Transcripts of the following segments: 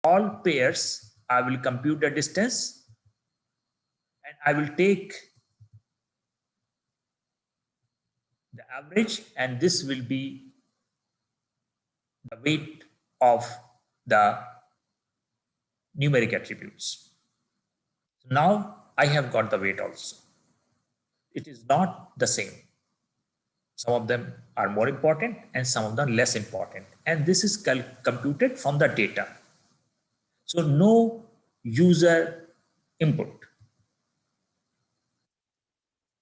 all pairs, I will compute the distance and I will take the average, and this will be the weight of the numeric attributes. So now I have got the weight also. It is not the same. Some of them are more important and some of them less important. And this is computed from the data. So no user input.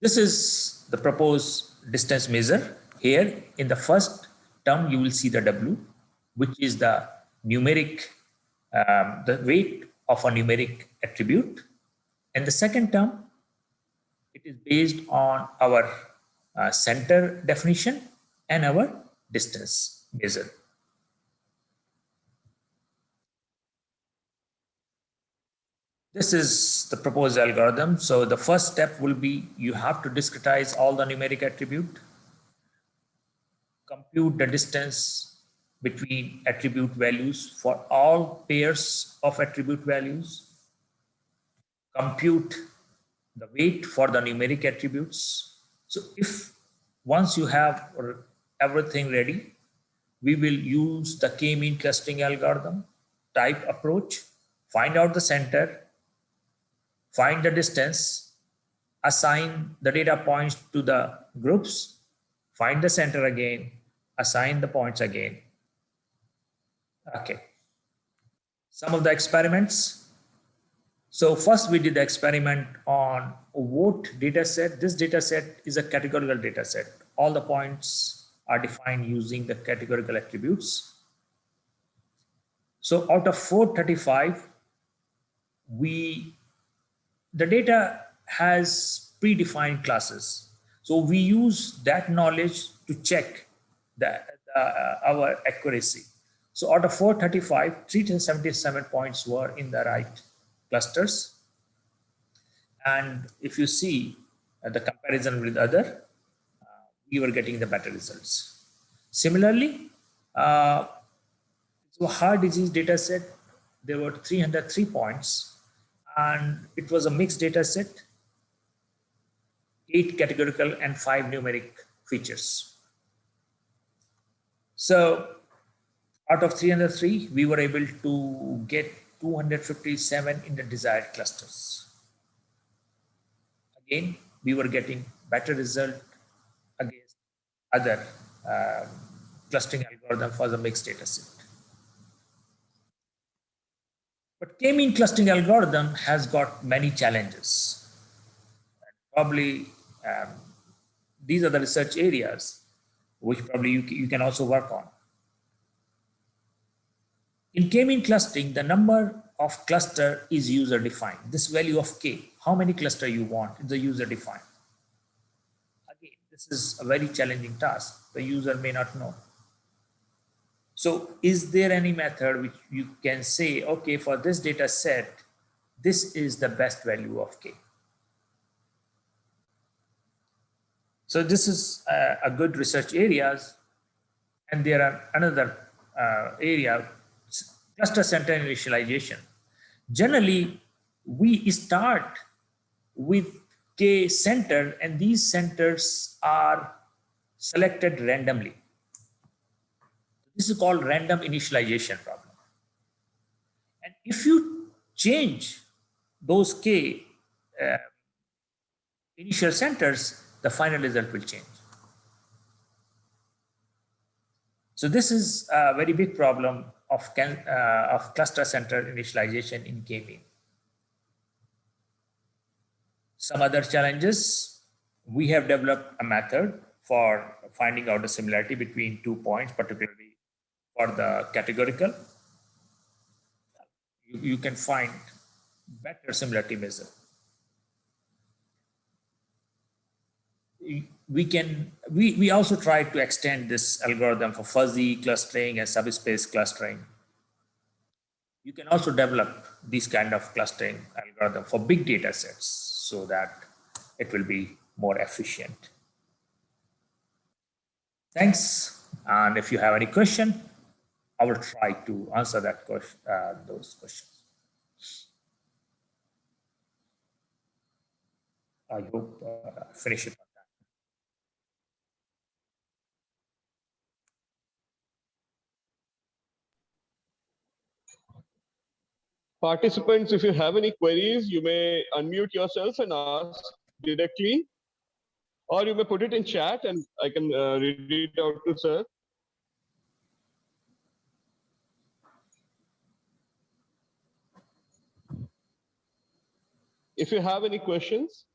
This is the proposed distance measure. Here in the first term, you will see the W, which is the numeric, the weight of a numeric attribute. And the second term, it is based on our center definition and our distance measure. This is the proposed algorithm. So the first step will be you have to discretize all the numeric attribute, compute the distance between attribute values for all pairs of attribute values, compute the weight for the numeric attributes. So if once you have everything ready, we will use the k-mean clustering algorithm type approach, find out the center, find the distance, assign the data points to the groups, find the center again, assign the points again. Okay. Some of the experiments. So first we did the experiment on vote data set. This data set is a categorical data set. All the points are defined using the categorical attributes. So out of 435, the data has predefined classes. So we use that knowledge to check our accuracy. So out of 435, 377 points were in the right clusters. And if you see the comparison with other, we were getting the better results. Similarly, so heart disease data set, there were 303 points, and it was a mixed data set, 8 categorical and 5 numeric features. So out of 303, we were able to get 257 in the desired clusters. Again, we were getting better result against other clustering algorithm for the mixed data set. But k-mean clustering algorithm has got many challenges. Probably these are the research areas which probably you can also work on. In k-mean clustering, the number of cluster is user defined. This value of k, how many cluster you want, is the user defined. Again, this is a very challenging task. The user may not know. So is there any method which you can say, okay, for this data set, this is the best value of k? So this is a good research areas. And there are another area, cluster center initialization. Generally, we start with k center, and these centers are selected randomly. This is called random initialization problem. And if you change those k initial centers, the final result will change. So this is a very big problem of cluster center initialization in k-mean. Some other challenges, we have developed a method for finding out the similarity between 2 points, particularly for the categorical. You can find better similarity measure. We also try to extend this algorithm for fuzzy clustering and subspace clustering. You can also develop this kind of clustering algorithm for big data sets so that it will be more efficient. Thanks. And if you have any question, I will try to answer that question, those questions. I hope finish it on that. Participants, if you have any queries, you may unmute yourself and ask directly, or you may put it in chat and I can read it out to sir. If you have any questions.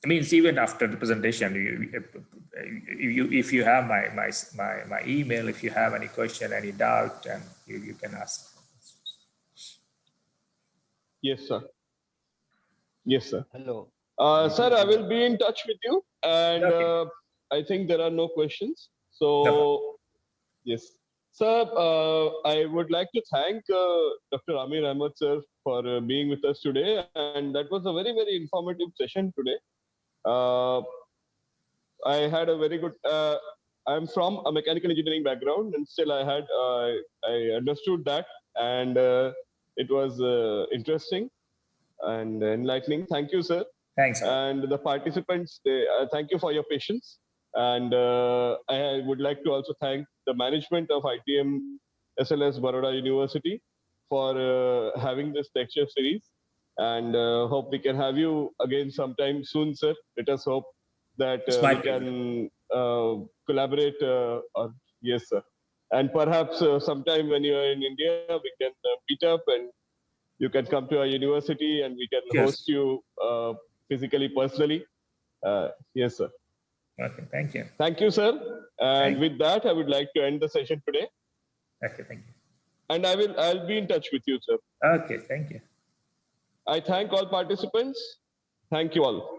I mean, even after the presentation, if you have my email, if you have any question, any doubt, and you can ask. Yes, sir. Yes, sir. Hello. Sir, I will be in touch with you, and Okay. I think there are no questions. So, No. yes. Sir, I would like to thank Dr. Amir Ahmed, sir, for being with us today. And that was a very, very informative session today. I had a very good, I'm from a mechanical engineering background, and still I understood that. And it was interesting and enlightening. Thank you, sir. Thanks. And the participants, thank you for your patience. And I would like to also thank the management of ITM SLS Baroda University for having this lecture series. And hope we can have you again sometime soon, sir. Let us hope that we can collaborate. Yes, sir. And perhaps sometime when you are in India, we can meet up and you can come to our university and we can host you physically, personally. Yes, sir. Okay, thank you. Thank you, sir. And with that, I would like to end the session today. Okay, thank you. And I'll be in touch with you, sir. Okay, thank you. I thank all participants. Thank you all.